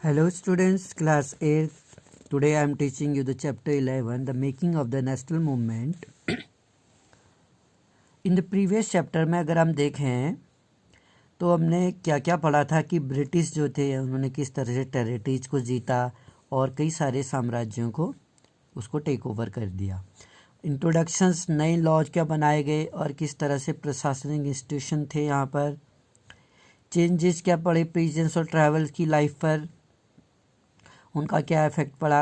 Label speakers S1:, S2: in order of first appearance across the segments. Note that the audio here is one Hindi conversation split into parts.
S1: Hello students, class 8. Today I am teaching you the chapter 11, the making of the national movement. In the previous chapter में अगर हम देखें तो हमने क्या क्या पढ़ा था कि ब्रिटिश जो थे उन्होंने किस तरह से टेरिटरीज को जीता और कई सारे साम्राज्यों को उसको टेक ओवर कर दिया। इंट्रोडक्शंस, नए लॉज क्या बनाए गए और किस तरह से प्रशासनिक इंस्टीट्यूशन थे यहाँ पर। चेंजेस क्या पड़े प्रेजेंस और ट्रैवल की लाइफ पर, उनका क्या इफेक्ट पड़ा।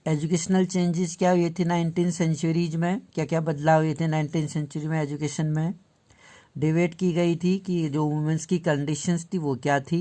S1: एजुकेशनल चेंजेस क्या हुए थे 19 सेंचुरीज में, क्या क्या बदलाव हुए थे 19 सेंचुरी में एजुकेशन में। डिबेट की गई थी कि जो वुमेंस की कंडीशंस थी वो क्या थी।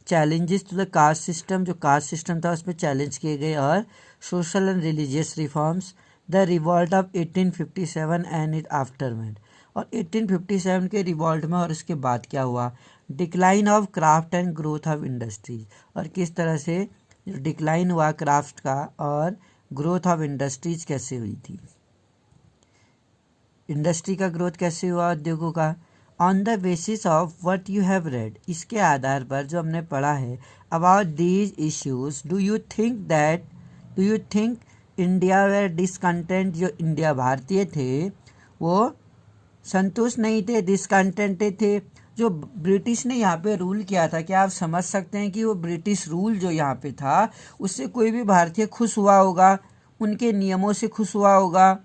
S1: Challenges to the caste system, जो कास्ट सिस्टम था उसमें चैलेंज किए गए। और social and religious reforms, the revolt of 1857 and it aftermath, और 1857 के रिवॉल्ट में और उसके बाद क्या हुआ। Decline of craft and growth of industries, और किस तरह से डिक्लाइन हुआ क्राफ्ट का और ग्रोथ ऑफ इंडस्ट्रीज कैसे हुई थी, इंडस्ट्री का ग्रोथ कैसे हुआ, उद्योगों का। On the basis of what you have read, इसके आधार पर जो हमने पढ़ा है about these issues, do you think India were discontent, जो इंडिया भारतीय थे वो संतुष्ट नहीं थे, डिसकंटेंटेड थे। जो ब्रिटिश ने यहाँ पे रूल किया था, क्या आप समझ सकते हैं कि वो ब्रिटिश रूल जो यहाँ पे था उससे कोई भी भारतीय खुश हुआ होगा, उनके नियमों से खुश हुआ होगा।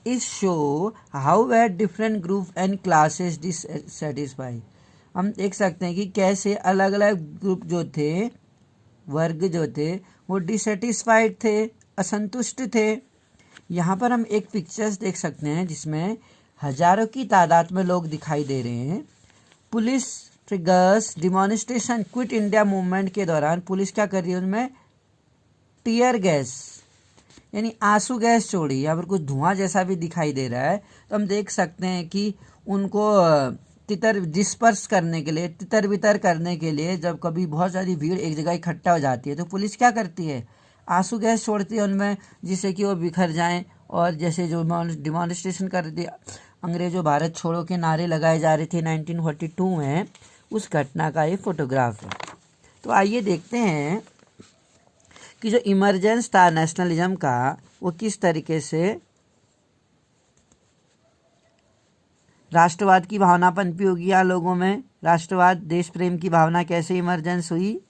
S1: इस show how where different group and classes dissatisfied, हम देख सकते हैं कि कैसे अलग अलग ग्रुप जो थे, वर्ग जो थे वो डिससेटिस्फाइड थे, असंतुष्ट थे। यहाँ पर हम एक पिक्चर्स देख सकते हैं जिसमें हजारों की तादाद में लोग दिखाई दे रहे हैं। Police triggers demonstration quit India movement के दौरान पुलिस क्या कर रही है, उनमें टीयर गैस यानी आंसू गैस छोड़ी, यहाँ पर कुछ धुआं जैसा भी दिखाई दे रहा है। तो हम देख सकते हैं कि उनको तितर डिस्पर्स करने के लिए, तितर बितर करने के लिए, जब कभी बहुत ज़्यादा भीड़ एक जगह इकट्ठा हो जाती है तो पुलिस क्या करती है, आंसू गैस छोड़ती है उनमें, जिससे कि वो बिखर जाएं। और जैसे जो डिमॉन्स्ट्रेशन कर रही अंग्रेजों भारत छोड़ो के नारे लगाए जा रहे थे 1942 में, उस घटना का ये फोटोग्राफ है। तो आइए देखते हैं कि जो इमरजेंस था नेशनलिज्म का वो किस तरीके से राष्ट्रवाद की भावना पनपी होगी यहाँ लोगों में, राष्ट्रवाद देश प्रेम की भावना कैसे इमरजेंस हुई।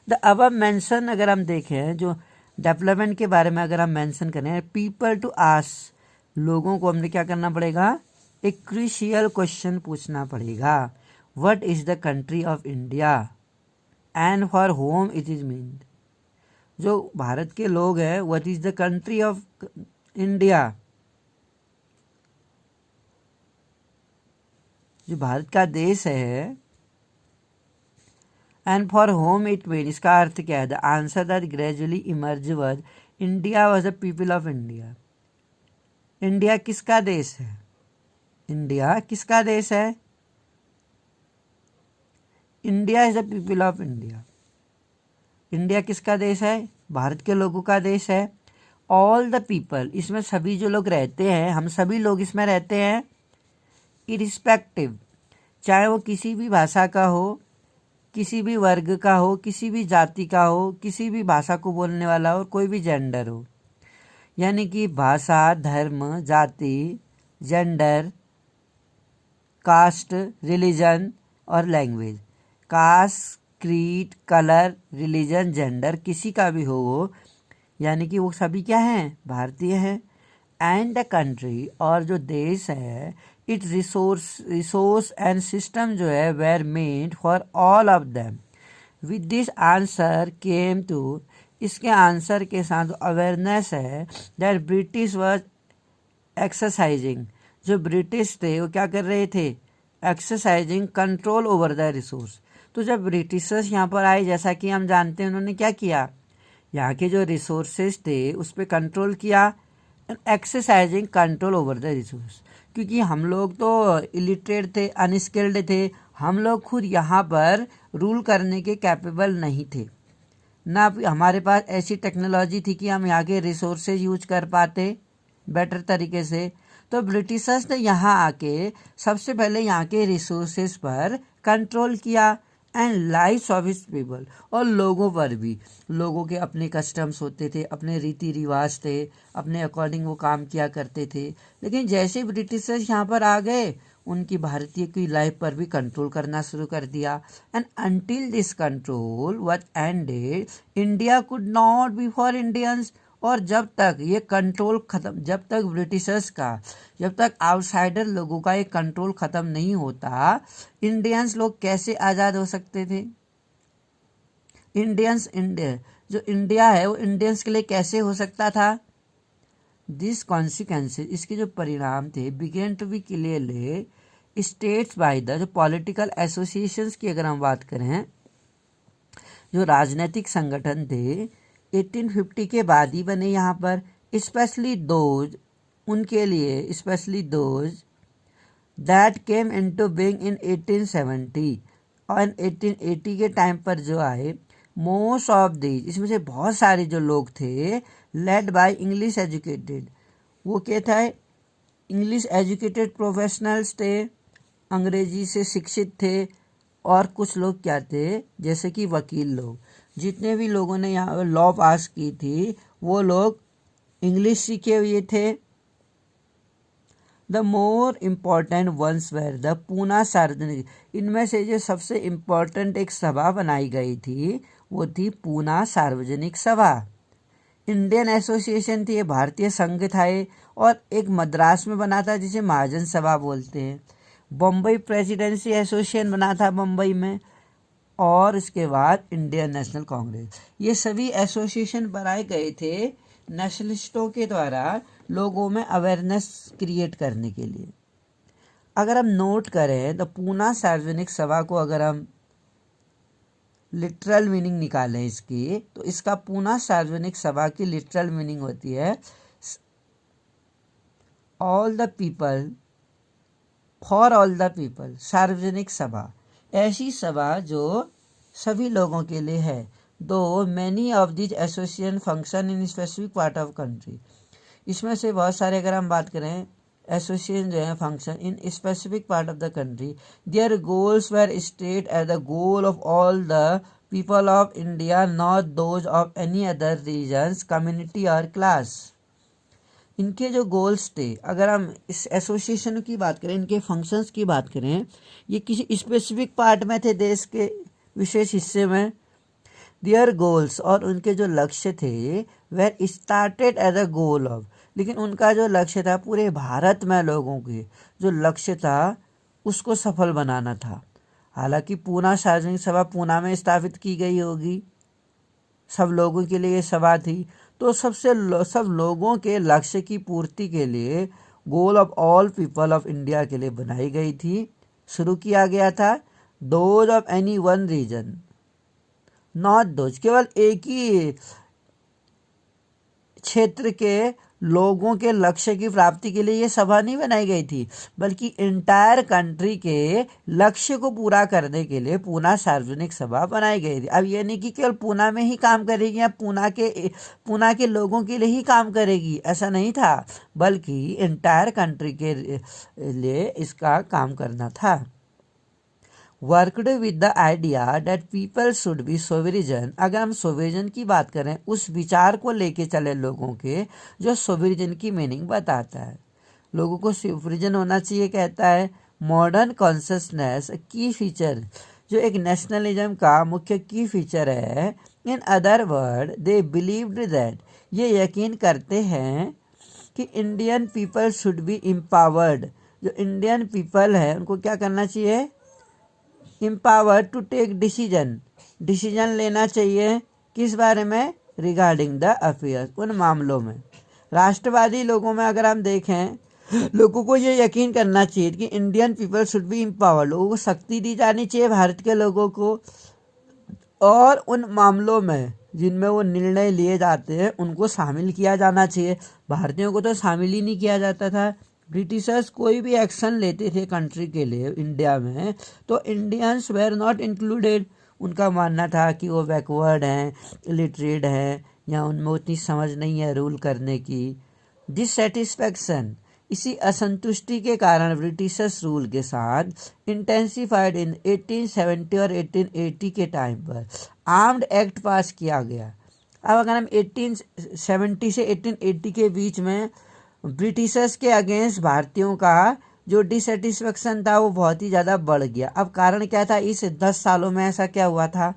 S1: द अबव मेंशन, अगर हम देखें जो डेवलपमेंट के बारे में अगर हम मेंशन करें, पीपल टू आस्क, लोगों को हमने क्या करना पड़ेगा, एक क्रूशियल क्वेश्चन पूछना पड़ेगा। What is the country of India and for home it is meant, जो भारत के लोग हैं what is the country of India, जो भारत का देश है, and for home it mean, इसका अर्थ क्या है। The answer that gradually emerge was India was the people of India. India किसका देश है, इंडिया किसका देश है, India is the people of India. India किसका देश है, भारत के लोगों का देश है। ऑल द पीपल, इसमें सभी जो लोग रहते हैं, हम सभी लोग इसमें रहते हैं। इरिस्पेक्टिव, चाहे वो किसी भी भाषा का हो, किसी भी वर्ग का हो, किसी भी जाति का हो, किसी भी भाषा को बोलने वाला हो, कोई भी जेंडर हो, यानी कि भाषा, धर्म, जाति, जेंडर, कास्ट, रिलीजन और language, caste, creed, colour, religion, gender, किसी का भी हो वो, यानी कि वो सभी क्या हैं, भारतीय हैं। एंड द कंट्री, और जो देश है, इट रिसोर्स एंड सिस्टम जो है were made for all of them. With this answer came to, इसके आंसर के साथ अवेयरनेस है दैट ब्रिटिश वाज एक्सरसाइजिंग, जो ब्रिटिश थे वो क्या कर रहे थे, exercising control over the resource. तो जब ब्रिटिशर्स यहाँ पर आए, जैसा कि हम जानते हैं उन्होंने क्या किया, यहाँ के जो रिसोर्सेज थे उस पर कंट्रोल किया, exercising control over the resource. क्योंकि हम लोग तो इलिटरेट थे, अनस्किल्ड थे, हम लोग खुद यहाँ पर रूल करने के कैपेबल नहीं थे, ना हमारे पास ऐसी टेक्नोलॉजी थी कि हम यहाँ के रिसोर्सेज यूज कर पाते बेटर तरीके से। तो ब्रिटिशर्स ने यहाँ आके सबसे पहले यहाँ के रिसोर्सेज पर कंट्रोल किया and lifes of his people, और लोगों पर भी। लोगों के अपने कस्टम्स होते थे, अपने रीति रिवाज थे, अपने अकॉर्डिंग वो काम किया करते थे। लेकिन जैसे ब्रिटिशर्स यहाँ पर आ गए, उनकी भारतीय की लाइफ पर भी कंट्रोल करना शुरू कर दिया। And until this control was ended, India could not be for Indians. और जब तक ये कंट्रोल खत्म, जब तक ब्रिटिशर्स का, जब तक आउटसाइडर लोगों का ये कंट्रोल खत्म नहीं होता, इंडियंस लोग कैसे आज़ाद हो सकते थे? इंडिया जो इंडिया है वो इंडियंस के लिए कैसे हो सकता था? दिस कॉन्सिक्वेंसेज, इसके जो परिणाम थे, begin to be clearly states by the, जो पॉलिटिकल एसोसिएशंस की अगर हम बात करें, जो राजनीतिक संगठन थे 1850 के बाद ही बने यहाँ पर, स्पेशली दोज, उनके लिए, specially those that came into being in 1870 और 1880 के टाइम पर जो आए। मोस्ट ऑफ दीज, इसमें से बहुत सारे जो लोग थे, लेड बाय इंग्लिश एजुकेटेड, वो क्या था, इंग्लिश एजुकेटेड प्रोफेशनल्स थे, अंग्रेजी से शिक्षित थे। और कुछ लोग क्या थे, जैसे कि वकील लोग, जितने भी लोगों ने यहाँ लॉ पास की थी वो लोग इंग्लिश सीखे हुए थे। The more important ones were the Poona Sarvajanik, इनमें से जो सबसे इम्पॉर्टेंट एक सभा बनाई गई थी वो थी पूना सार्वजनिक सभा। इंडियन एसोसिएशन थी, ये भारतीय संघ था ये, और एक मद्रास में बना था जिसे महाजन सभा बोलते हैं। बम्बई प्रेसिडेंसी एसोसिएशन बना था बम्बई में, और इसके बाद इंडियन नेशनल कांग्रेस। ये सभी एसोसिएशन बनाए गए थे नेशनलिस्टों के द्वारा, लोगों में अवेयरनेस क्रिएट करने के लिए। अगर हम नोट करें तो पूना सार्वजनिक सभा को अगर हम लिटरल मीनिंग निकालें इसकी, तो इसका पूना सार्वजनिक सभा की लिटरल मीनिंग होती है all the people, for all the people. सार्वजनिक सभा ऐसी सभा जो सभी लोगों के लिए है। दो many of this association function in specific part of country, इसमें से बहुत सारे अगर हम बात करें एसोसिएशन जो है function in specific part of the country, their goals were state at the goal of all the people of India, not those of any other regions, community और क्लास। इनके जो गोल्स थे, अगर हम इस एसोसिएशन की बात करें, इनके फंक्शंस की बात करें, ये किसी स्पेसिफिक पार्ट में थे, देश के विशेष हिस्से में। देयर गोल्स, और उनके जो लक्ष्य थे, वह started as a goal of, लेकिन उनका जो लक्ष्य था पूरे भारत में लोगों के जो लक्ष्य था उसको सफल बनाना था। हालांकि पूना सार्वजनिक सभा पूना में स्थापित की गई होगी, सब लोगों के लिए ये सभा थी, तो सब लोगों के लक्ष्य की पूर्ति के लिए goal of all people of India के लिए बनाई गई थी। शुरू किया गया था those of any one region, not those, केवल एक ही क्षेत्र के लोगों के लक्ष्य की प्राप्ति के लिए ये सभा नहीं बनाई गई थी, बल्कि इंटायर कंट्री के लक्ष्य को पूरा करने के लिए पूना सार्वजनिक सभा बनाई गई थी। अब ये नहीं कि केवल पूना में ही काम करेगी या पूना के लोगों के लिए ही काम करेगी, ऐसा नहीं था, बल्कि इंटायर कंट्री के लिए इसका काम करना था। Worked with the idea that people should be sovereign, अगर हम सोवरिजन की बात करें, उस विचार को लेके चले लोगों के जो सोवरिजन की मीनिंग बताता है। लोगों को सोवरिजन होना चाहिए कहता है। मॉडर्न कॉन्शसनेस की फीचर, जो एक नेशनलिज्म का मुख्य की फीचर है। In other word they believed that, ये यकीन करते हैं कि Indian people should B empowered, जो इंडियन पीपल है उनको क्या करना चाहिए, एम्पावर्ड टू टेक डिसीजन लेना चाहिए, किस बारे में, रिगार्डिंग द अफेयर्स, उन मामलों में। राष्ट्रवादी लोगों में अगर हम देखें, लोगों को ये यकीन करना चाहिए कि Indian people should B empowered, लोगों को शक्ति दी जानी चाहिए भारत के लोगों को, और उन मामलों में जिनमें वो निर्णय लिए जाते हैं उनको शामिल किया जाना चाहिए। भारतीयों को तो शामिल ही नहीं किया जाता था। ब्रिटिशर्स कोई भी एक्शन लेते थे कंट्री के लिए इंडिया में, तो इंडियंस वेर नॉट इंक्लूडेड। उनका मानना था कि वो बैकवर्ड हैं, इलिटरेट हैं, या उनमें उतनी समझ नहीं है रूल करने की। डिससेटिस्फैक्शन, इसी असंतुष्टि के कारण ब्रिटिशर्स रूल के साथ इंटेंसिफाइड इन 1870 और 1880 के टाइम पर आर्म्ड एक्ट पास किया गया। अब अगर हम 1870 से 1880 के बीच में ब्रिटिशर्स के अगेंस्ट भारतीयों का जो डिससेटिस्फेक्शन था वो बहुत ही ज़्यादा बढ़ गया। अब कारण क्या था, इस 10 सालों में ऐसा क्या हुआ था,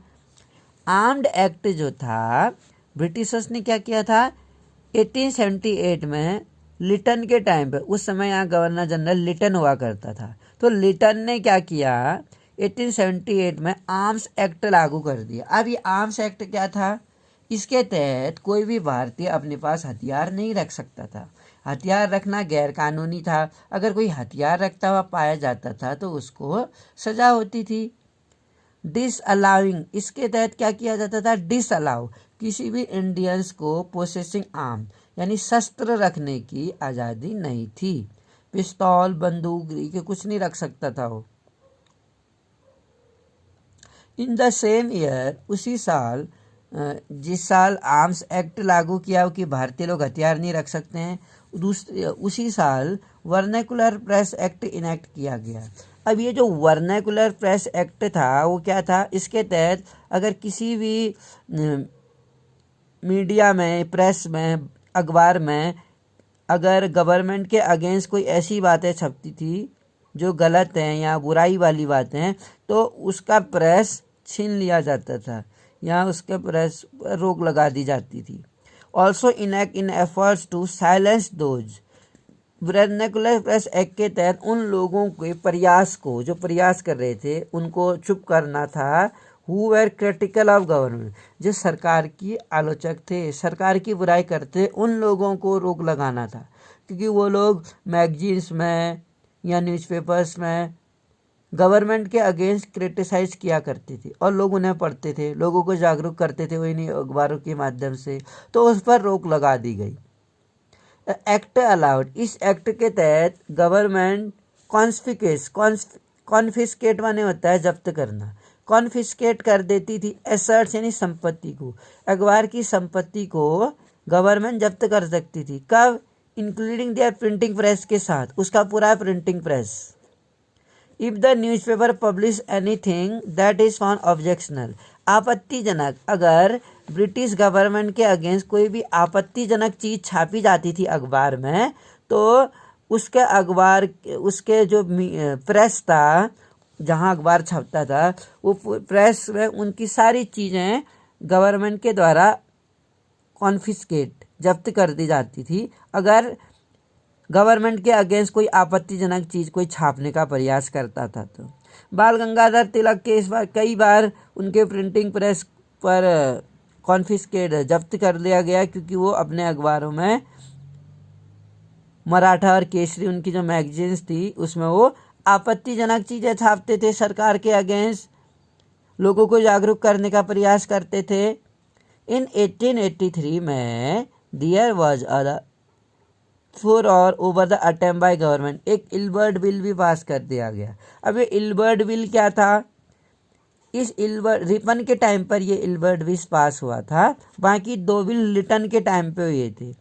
S1: आर्म्ड एक्ट जो था ब्रिटिशर्स ने क्या किया था 1878 में लिटन के टाइम पे, उस समय यहाँ गवर्नर जनरल लिटन हुआ करता था, तो लिटन ने क्या किया 1878 में आर्म्स एक्ट लागू कर दिया। अब ये आर्म्स एक्ट क्या था, इसके तहत कोई भी भारतीय अपने पास हथियार नहीं रख सकता था, हथियार रखना गैर कानूनी था। अगर कोई हथियार रखता हुआ पाया जाता था तो उसको सजा होती थी। डिसअलाउइंग, इसके तहत क्या किया जाता था, डिसअलाउ, किसी भी इंडियंस को पोसेसिंग आर्म यानी शस्त्र रखने की आज़ादी नहीं थी। पिस्तौल बंदूक के कुछ नहीं रख सकता था वो। इन द सेम ईयर, उसी साल, जिस साल आर्म्स एक्ट लागू किया कि भारतीय लोग हथियार नहीं रख सकते हैं, उसी साल वर्नैकुलर प्रेस एक्ट इनेक्ट किया गया। अब ये जो वर्नैकुलर प्रेस एक्ट था वो क्या था, इसके तहत अगर किसी भी मीडिया में, प्रेस में, अखबार में अगर गवर्नमेंट के अगेंस्ट कोई ऐसी बातें छपती थी जो गलत हैं या बुराई वाली बातें हैं, तो उसका प्रेस छीन लिया जाता था या उसके प्रेस पर रोक लगा दी जाती थी। Also enact in efforts to silence those, vernacular press act के तहत उन लोगों के प्रयास को, जो प्रयास कर रहे थे उनको चुप करना था, who were critical of government, जो सरकार की आलोचक थे, सरकार की बुराई करते, उन लोगों को रोक लगाना था। क्योंकि वो लोग मैगजीन्स में या न्यूज़पेपर्स में गवर्नमेंट के अगेंस्ट क्रिटिसाइज किया करते थे और लोग उन्हें पढ़ते थे, लोगों को जागरूक करते थे इन्हीं अखबारों के माध्यम से, तो उस पर रोक लगा दी गई। एक्ट अलाउड, इस एक्ट के तहत गवर्नमेंट कॉन्फिस्केट माने होता है जब्त करना, कॉन्फिस्केट कर देती थी एसेट्स यानी संपत्ति को, अखबार की संपत्ति को गवर्नमेंट जब्त कर सकती थी। कब, इंक्लूडिंग देयर प्रिंटिंग प्रेस के साथ, उसका पूरा printing press. If the newspaper publish anything that is found objectional, आपत्तिजनक, अगर ब्रिटिश गवर्नमेंट के अगेंस्ट कोई भी आपत्तिजनक चीज़ छापी जाती थी अखबार में, तो उसके अखबार, उसके जो प्रेस था जहां अखबार छपता था, वो प्रेस में उनकी सारी चीज़ें गवर्नमेंट के द्वारा कॉन्फिस्केट, जब्त कर दी जाती थी अगर गवर्नमेंट के अगेंस्ट कोई आपत्तिजनक चीज़ कोई छापने का प्रयास करता था। तो बाल गंगाधर तिलक के इस बार कई बार उनके प्रिंटिंग प्रेस पर कॉन्फिस्केट, जब्त कर लिया गया, क्योंकि वो अपने अखबारों में मराठा और केसरी, उनकी जो मैगजीन्स थी, उसमें वो आपत्तिजनक चीज़ें छापते थे, सरकार के अगेंस्ट लोगों को जागरूक करने का प्रयास करते थे। इन 1883 में देयर वाज अ फॉर और over the attempt by government, एक इल्बर्ट बिल भी पास कर दिया गया। अब ये इल्बर्ट बिल क्या था, इस इल्बर्ट, रिपन के टाइम पर ये इल्बर्ट बिल पास हुआ था, बाकी दो बिल लिटन के टाइम पे हुए थे,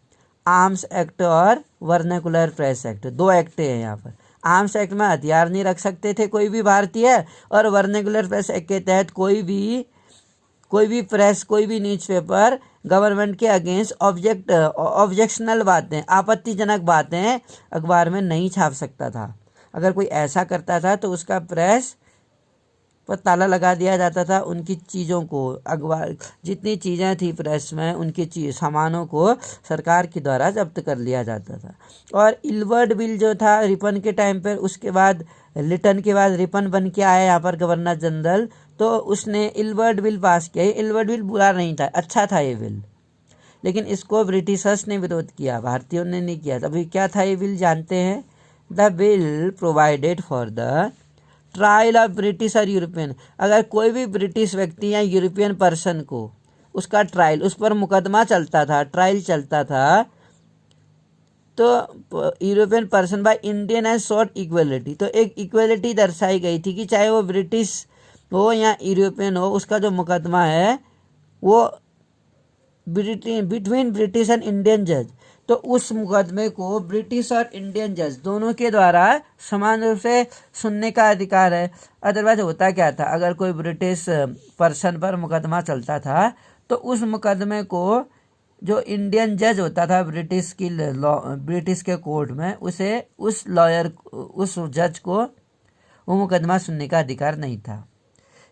S1: आर्म्स एक्ट और वर्नैकुलर प्रेस एक्ट, दो एक्ट हैं यहाँ पर। आर्म्स एक्ट में हथियार नहीं रख सकते थे कोई भी भारतीय, और वर्नैकुलर प्रेस एक्ट के तहत कोई भी प्रेस, कोई भी न्यूज़पेपर गवर्नमेंट के अगेंस्ट ऑब्जेक्शनल बातें, आपत्तिजनक बातें अखबार में नहीं छाप सकता था। अगर कोई ऐसा करता था तो उसका प्रेस पर ताला लगा दिया जाता था, उनकी चीज़ों को, अखबार जितनी चीज़ें थी प्रेस में, उनकी सामानों को सरकार के द्वारा जब्त कर लिया जाता था। और इल्बर्ट बिल जो था रिपन के टाइम पर, उसके बाद लिटन के बाद रिपन बन के आया यहाँ पर गवर्नर जनरल, तो उसने इल्बर्ट बिल पास किया। इल्बर्ट बिल बुरा नहीं था, अच्छा था ये बिल, लेकिन इसको ब्रिटिशर्स ने विरोध किया, भारतीयों ने नहीं किया। अभी क्या था ये बिल जानते हैं, the bill provided for the trial of British और यूरोपियन, अगर कोई भी ब्रिटिश व्यक्ति या यूरोपियन पर्सन को, उसका ट्रायल, उस पर मुकदमा चलता था, ट्रायल चलता था, तो European person by Indian and sought equality, तो एक इक्वलिटी दर्शाई गई थी कि चाहे वो ब्रिटिश हो या यूरोपियन हो, उसका जो मुकदमा है वो बिटवीन ब्रिटिश एंड इंडियन जज, तो उस मुकदमे को ब्रिटिश और इंडियन जज दोनों के द्वारा समान रूप से सुनने का अधिकार है। अदरवाइज होता क्या था, अगर कोई ब्रिटिश पर्सन पर मुकदमा चलता था तो उस मुकदमे को जो इंडियन जज होता था ब्रिटिश के कोर्ट में, उसे उस जज को वो मुकदमा सुनने का अधिकार नहीं था।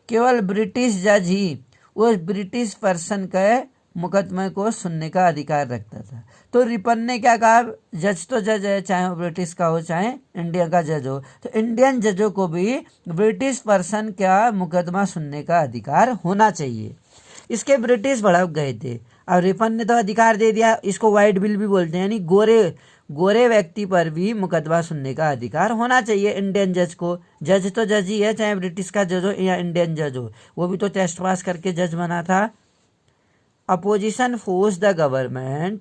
S1: केवल ब्रिटिश जज ही उस ब्रिटिश पर्सन के मुकदमे को सुनने का अधिकार रखता था। तो रिपन ने क्या कहा, जज तो जज है, चाहे वो ब्रिटिश का हो चाहे इंडिया का जज हो, तो इंडियन जजों को भी ब्रिटिश पर्सन का मुकदमा सुनने का अधिकार होना चाहिए। इसके ब्रिटिश भड़क गए थे। अब रिपन ने तो अधिकार दे दिया, इसको वाइट बिल भी बोलते हैं, यानी गोरे व्यक्ति पर भी मुकदमा सुनने का अधिकार होना चाहिए इंडियन जज को। जज तो जज ही है, चाहे ब्रिटिश का जज हो या इंडियन जज हो, वो भी तो टेस्ट पास करके जज बना था। Opposition force the government,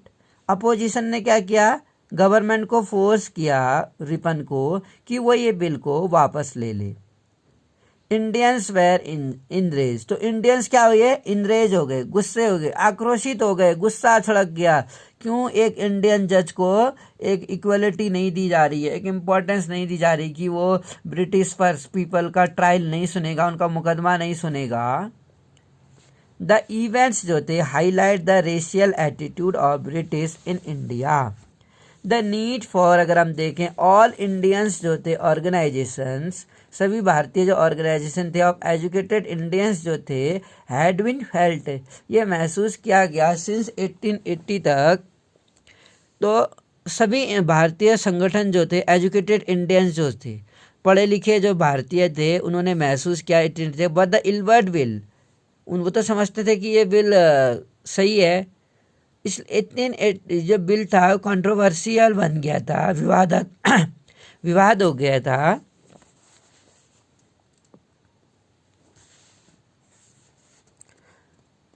S1: opposition ने क्या किया, गवर्नमेंट को फोर्स किया रिपन को कि वो ये बिल को वापस ले ले। इंडियंस वेर इनरेज, तो इंडियंस क्या हुए, इनरेज हो गए, गुस्से हो गए, आक्रोशित हो गए, गुस्सा छड़क गया। क्यों, एक इंडियन जज को एक इक्वलिटी नहीं दी जा रही है, एक इम्पोर्टेंस नहीं दी जा रही कि वो ब्रिटिश पीपल का ट्रायल नहीं सुनेगा, उनका मुकदमा नहीं सुनेगा। द इवेंट्स जो थे highlight the racial attitude of British in India. The need for, अगर हम देखें, ऑल इंडियंस जो थे ऑर्गेनाइजेशंस, सभी भारतीय जो ऑर्गेनाइजेशन थे ऑफ एजुकेटेड इंडियंस जो थे, हैड बीन फेल्ट, ये महसूस किया गया सिंस 1880 तक। तो सभी भारतीय संगठन जो थे, एजुकेटेड इंडियंस जो थे, पढ़े लिखे जो भारतीय थे, उन्होंने महसूस किया 1880 तक। बट द इलवर्ड बिल, वो तो समझते थे कि ये बिल सही है, इस जो बिल था कंट्रोवर्शियल बन गया था, विवाद हो गया था।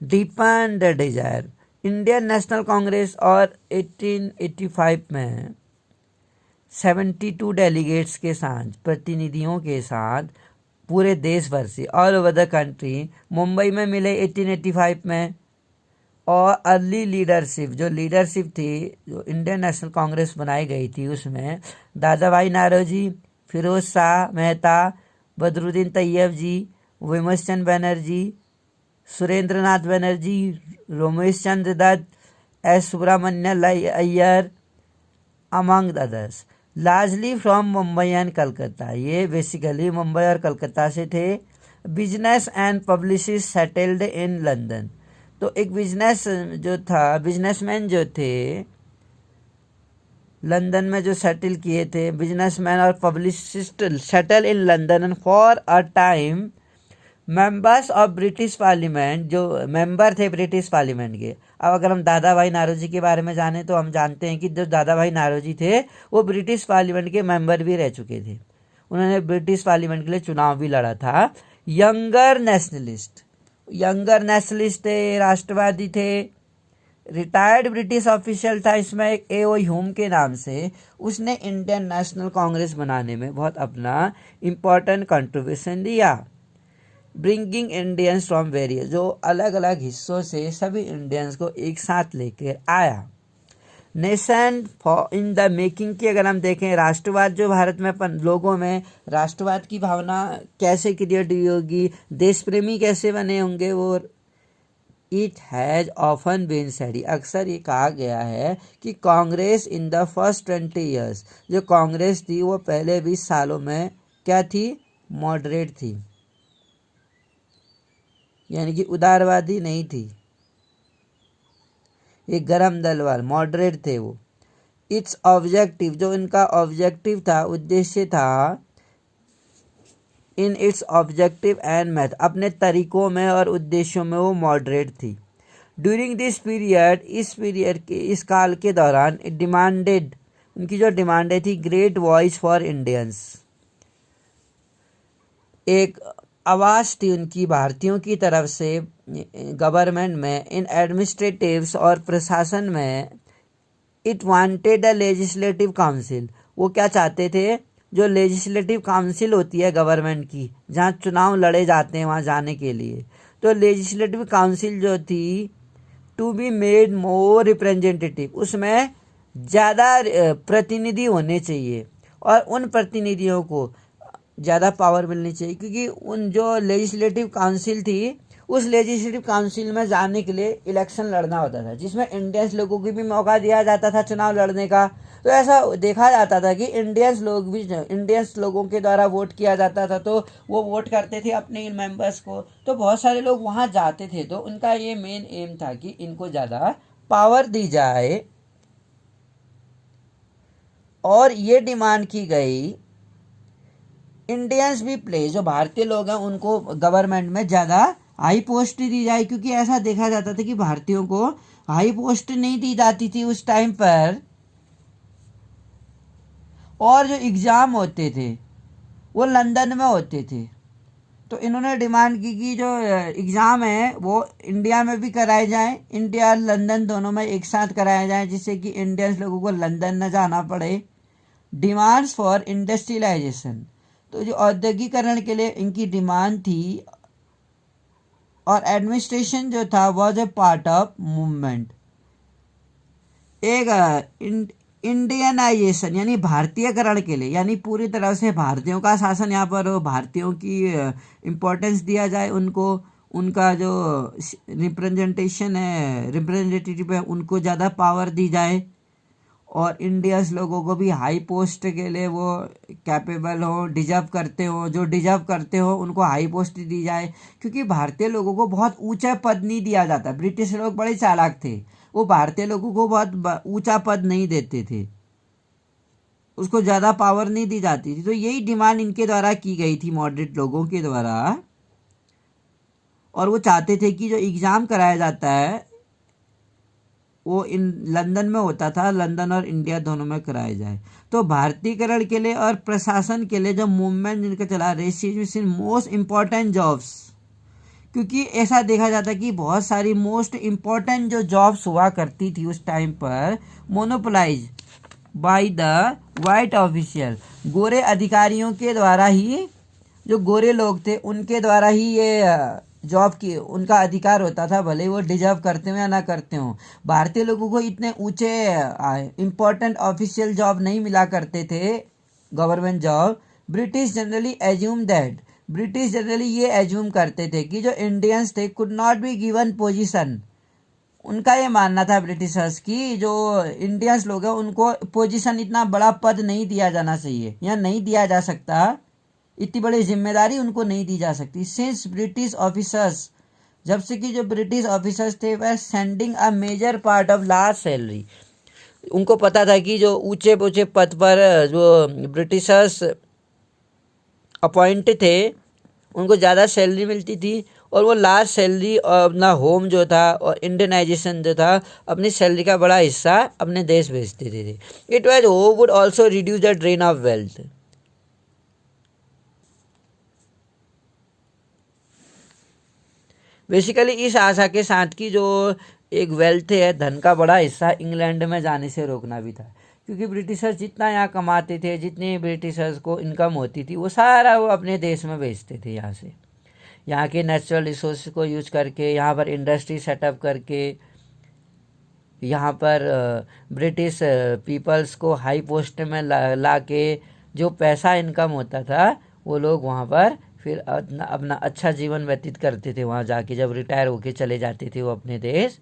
S1: Deepen the desire, Indian national Congress और 1885 में 72 डेलीगेट्स के साथ, प्रतिनिधियों के साथ पूरे देश भर से, all over the country, Mumbai में मिले 1885 में। और अर्ली लीडरशिप, जो लीडरशिप थी, जो इंडियन नेशनल कांग्रेस बनाई गई थी, उसमें दादा भाई Naoroji, Firoz Shah Mehta, Badruddin Tyab ji, Vimarsh Chandra Banerjee, Surendra Nath Banerjee, Romesh Chandra Dutt, S Subramania Iyer, among others, largely from Mumbai and Calcutta. ये बेसिकली मुंबई और कलकत्ता से थे। Business and publicist settled in London, तो एक बिजनेसमैन जो थे लंदन में जो सेटल किए थे, बिजनेसमैन और publicist settle in London and for a time members of British parliament, जो मेंबर थे ब्रिटिश पार्लियामेंट के। अब अगर हम दादा भाई नारोजी के बारे में जाने तो हम जानते हैं कि जो दादा भाई नारोजी थे वो ब्रिटिश पार्लियामेंट के मेंबर भी रह चुके थे, उन्होंने ब्रिटिश पार्लियामेंट के लिए चुनाव भी लड़ा था। यंगर नेशनलिस्ट थे, राष्ट्रवादी थे, रिटायर्ड ब्रिटिश ऑफिशियल था इसमें एक A.O. ह्यूम के नाम से। उसने इंडियन नेशनल कांग्रेस बनाने में बहुत अपना इम्पोर्टेंट कंट्रीब्यूशन दिया। ब्रिंगिंग इंडियंस फ्रॉम वेरियस, जो अलग अलग हिस्सों से सभी इंडियंस को एक साथ लेकर आया। Nation for in the making की अगर हम देखें, राष्ट्रवाद जो भारत में लोगों में राष्ट्रवाद की भावना कैसे क्रिएट हुई होगी, देश प्रेमी कैसे बने होंगे वो। It has often been said, अक्सर ये कहा गया है कि Congress in the first 20 years, जो कांग्रेस थी वो पहले 20 सालों में क्या थी, मॉडरेट थी, यानी कि उदारवादी नहीं थी, एक गरम दल वाले, मॉडरेट थे वो। इट्स ऑब्जेक्टिव, जो इनका ऑब्जेक्टिव था, उद्देश्य था, in its objective and method, अपने तरीकों में और उद्देश्यों में वो मॉडरेट थी। ड्यूरिंग दिस पीरियड, इस काल के दौरान, डिमांडेड, उनकी जो डिमांडें थी, ग्रेट वॉइस फॉर इंडियंस, एक आवाज़ थी उनकी भारतीयों की तरफ से गवर्नमेंट में, इन एडमिनिस्ट्रेटिव्स और प्रशासन में। It wanted a legislative council, वो क्या चाहते थे, जो लेजिस्लेटिव काउंसिल होती है गवर्नमेंट की, जहाँ चुनाव लड़े जाते हैं वहाँ जाने के लिए, तो लेजिस्लेटिव काउंसिल जो थी, to be made more representative, उसमें ज़्यादा प्रतिनिधि होने चाहिए और उन प्रतिनिधियों को ज़्यादा पावर मिलनी चाहिए, क्योंकि उन जो लेजिस्लेटिव काउंसिल थी उस लेजिस्लेटिव काउंसिल में जाने के लिए इलेक्शन लड़ना होता था, जिसमें इंडियंस लोगों को भी मौका दिया जाता था चुनाव लड़ने का। तो ऐसा देखा जाता था कि इंडियंस लोगों के द्वारा वोट किया जाता था, तो वो वोट करते थे अपने मेंबर्स को। तो बहुत सारे लोग वहाँ जाते थे, तो उनका ये मेन एम था कि इनको ज़्यादा पावर दी जाए और ये डिमांड की गई इंडियंस भी प्ले, जो भारतीय लोग हैं उनको गवर्नमेंट में ज़्यादा हाई पोस्ट दी जाए, क्योंकि ऐसा देखा जाता था कि भारतीयों को हाई पोस्ट नहीं दी जाती थी उस टाइम पर। और जो एग्ज़ाम होते थे वो लंदन में होते थे, तो इन्होंने डिमांड की कि जो एग्ज़ाम है वो इंडिया में भी कराए जाएं, इंडिया और लंदन दोनों में एक साथ कराए जाएं, जिससे कि इंडियंस लोगों को लंदन न जाना पड़े। डिमांड्स फॉर इंडस्ट्रियलाइजेशन, तो जो औद्योगिकरण के लिए इनकी डिमांड थी। और एडमिनिस्ट्रेशन जो था was a part of movement. एक इंडियनाइजेशन यानी भारतीयकरण के लिए, यानी पूरी तरह से भारतीयों का शासन यहाँ पर हो, भारतीयों की इम्पोर्टेंस दिया जाए उनको, उनका जो रिप्रेजेंटेशन है, रिप्रेजेंटेटिव है, उनको ज़्यादा पावर दी जाए। और इंडियंस लोगों को भी हाई पोस्ट के लिए वो कैपेबल हो, डिजर्व करते हो, जो डिजर्व करते हो उनको हाई पोस्ट दी जाए, क्योंकि भारतीय लोगों को बहुत ऊंचा पद नहीं दिया जाता। ब्रिटिश लोग बड़े चालाक थे, वो भारतीय लोगों को बहुत ऊंचा पद नहीं देते थे, उसको ज़्यादा पावर नहीं दी जाती थी। तो यही डिमांड इनके द्वारा की गई थी, मॉडरेट लोगों के द्वारा। और वो चाहते थे कि जो एग्ज़ाम कराया जाता है वो इन लंदन में होता था, लंदन और इंडिया दोनों में कराया जाए। तो भारतीयकरण के लिए और प्रशासन के लिए जो मूवमेंट जिनका चला, रेसिज्म मोस्ट इम्पॉर्टेंट जॉब्स, क्योंकि ऐसा देखा जाता कि बहुत सारी मोस्ट इम्पॉर्टेंट जो जॉब्स हुआ करती थी उस टाइम पर, monopolise by the white official, गोरे अधिकारियों के द्वारा ही, जो गोरे लोग थे उनके द्वारा ही ये जॉब की उनका अधिकार होता था, भले वो डिजर्व करते हो या ना करते हो। भारतीय लोगों को इतने ऊंचे इम्पोर्टेंट ऑफिशियल जॉब नहीं मिला करते थे, गवर्नमेंट जॉब। ब्रिटिश जनरली ये एज्यूम करते थे कि जो इंडियंस थे could not be given position. उनका ये मानना था ब्रिटिशर्स की, जो इंडियंस लोग हैं उनको पोजीशन, इतना बड़ा पद नहीं दिया जाना चाहिए या नहीं दिया जा सकता, इतनी बड़ी जिम्मेदारी उनको नहीं दी जा सकती। सिंस ब्रिटिश ऑफिसर्स, जब से कि जो ब्रिटिश ऑफिसर्स थे वह sending a major part of large salary, उनको पता था कि जो ऊंचे ऊंचे पद पर जो ब्रिटिशर्स अपॉइंट थे उनको ज़्यादा सैलरी मिलती थी, और वो लार्ज सैलरी और अपना होम जो था और इंडियनाइजेशन जो था, अपनी सैलरी का बड़ा हिस्सा अपने देश भेजते थे। It was would also reduce the drain of wealth. Basically इस आशा के साथ कि जो एक वेल्थ है, धन का बड़ा हिस्सा इंग्लैंड में जाने से रोकना भी था, क्योंकि ब्रिटिशर्स जितना यहाँ कमाते थे, जितनी ब्रिटिशर्स को इनकम होती थी, वो सारा वो अपने देश में भेजते थे। यहाँ से, यहाँ के नेचुरल रिसोर्स को यूज करके, यहाँ पर इंडस्ट्री सेटअप करके, यहाँ पर ब्रिटिश पीपल्स को हाई पोस्ट में ला के जो पैसा इनकम होता था, वो लोग वहाँ पर फिर अपना अच्छा जीवन व्यतीत करते थे वहाँ जाके, जब रिटायर होके चले जाते थे वो अपने देश।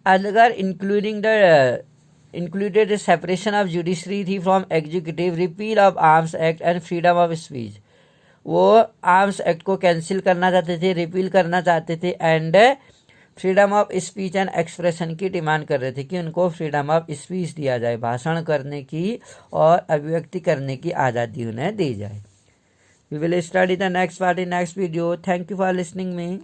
S1: अगर included the separation of judiciary from executive, repeal of Arms Act and freedom of speech। वो आर्म्स एक्ट को कैंसिल करना चाहते थे, रिपील करना चाहते थे, and freedom of speech and expression की डिमांड कर रहे थे कि उनको फ्रीडम ऑफ स्पीच दिया जाए, भाषण करने की और अभिव्यक्ति करने की आज़ादी उन्हें दी जाए। We will study the next part in next video. Thank you for listening me.